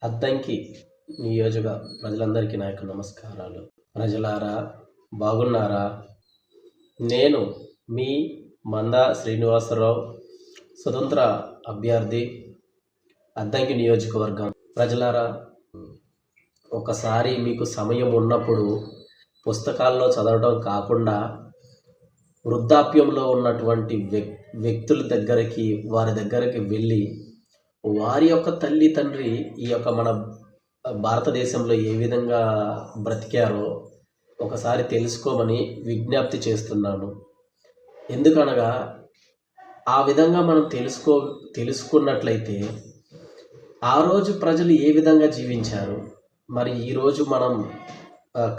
అద్దంకి నియోజక ప్రజలందరికీ నా యొక్క నమస్కారాలు. ప్రజలారా, బాగున్నారా? నేను మీ మందా శ్రీనివాసరావు, స్వతంత్ర అభ్యర్థి, అద్దంకి నియోజకవర్గం. ప్రజలారా, ఒకసారి మీకు సమయం ఉన్నప్పుడు పుస్తకాల్లో చదవడం కాకుండా వృద్ధాప్యంలో ఉన్నటువంటి వ్యక్తుల దగ్గరికి, వారి దగ్గరికి వెళ్ళి వారి యొక్క తల్లి తండ్రి ఈ యొక్క మన భారతదేశంలో ఏ విధంగా బ్రతికారో ఒకసారి తెలుసుకోమని విజ్ఞప్తి చేస్తున్నాను. ఎందుకనగా ఆ విధంగా మనం తెలుసుకున్నట్లయితే ఆ రోజు ప్రజలు ఏ విధంగా జీవించారు, మరి ఈరోజు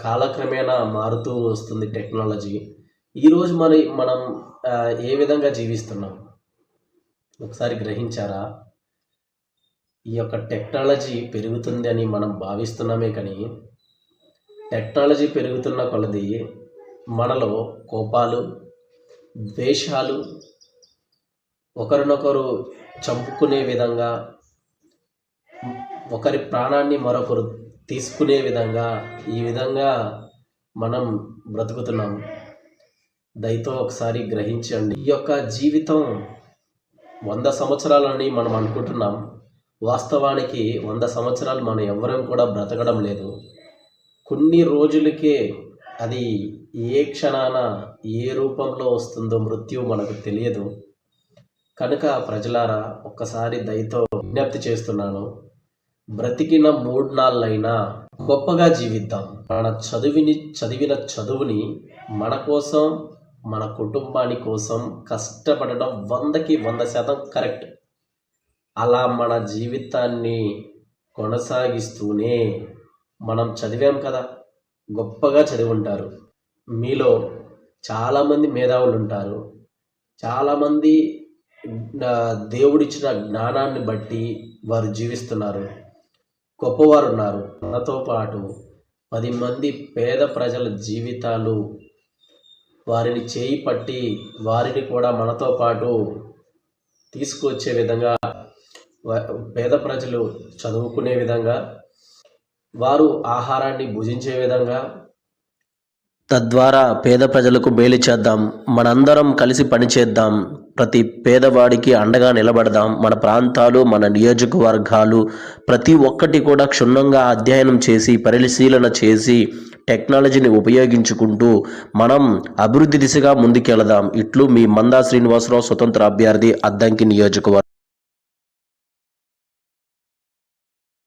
కాలక్రమేణా మారుతూ వస్తుంది టెక్నాలజీ. ఈరోజు మనం ఏ విధంగా జీవిస్తున్నాం ఒకసారి గ్రహించారా? ఈ యొక్క టెక్నాలజీ పెరుగుతుంది అని మనం భావిస్తున్నామే, కానీ టెక్నాలజీ పెరుగుతున్న కొలది మనలో కోపాలు, ద్వేషాలు, ఒకరినొకరు చంపుకునే విధంగా, ఒకరి ప్రాణాన్ని మరొకరు తీసుకునే విధంగా, ఈ విధంగా మనం బ్రతుకుతున్నాం. దయతో ఒకసారి గ్రహించండి. ఈ యొక్క జీవితం 100 సంవత్సరాలని మనం అనుకుంటున్నాం. వాస్తవానికి 100 సంవత్సరాలు మనం ఎవ్వరం కూడా బ్రతకడం లేదు. కొన్ని రోజులకే అది ఏ క్షణాన ఏ రూపంలో వస్తుందో మృత్యు మనకు తెలియదు. కనుక ప్రజలారా, ఒక్కసారి దయతో విజ్ఞప్తి చేస్తున్నాను, బ్రతికిన 3 నాళ్ళైనా గొప్పగా జీవిద్దాం. చదివిన చదువుని మన కోసం, మన కుటుంబాని కోసం కష్టపడడం 100కి 100% కరెక్ట్. అలా మన జీవితాన్ని కొనసాగిస్తూనే మనం చదివాం కదా, గొప్పగా చదివి ఉంటారు. మీలో చాలామంది మేధావులు ఉంటారు, చాలామంది దేవుడిచ్చిన జ్ఞానాన్ని బట్టి వారు జీవిస్తున్నారు, గొప్పవారు ఉన్నారు. మనతో పాటు 10 మంది పేద ప్రజల జీవితాలు, వారిని చేయి పట్టి వారిని కూడా మనతో పాటు తీసుకొచ్చే విధంగా, పేద ప్రజలు చదువుకునే విధంగా, వారు ఆహారాన్ని భుజించే విధంగా, తద్వారా పేద ప్రజలకు మేలు చేద్దాం. మనందరం కలిసి పనిచేద్దాం. ప్రతి పేదవాడికి అండగా నిలబడదాం. మన ప్రాంతాలు, మన నియోజకవర్గాలు ప్రతి ఒక్కటి కూడా క్షుణ్ణంగా అధ్యయనం చేసి, పరిశీలన చేసి, టెక్నాలజీని ఉపయోగించుకుంటూ మనం అభివృద్ధి దిశగా ముందుకెళదాం. ఇట్లు మీ మందా శ్రీనివాసరావు, స్వతంత్ర అభ్యర్థి, అద్దంకి నియోజకవర్గం.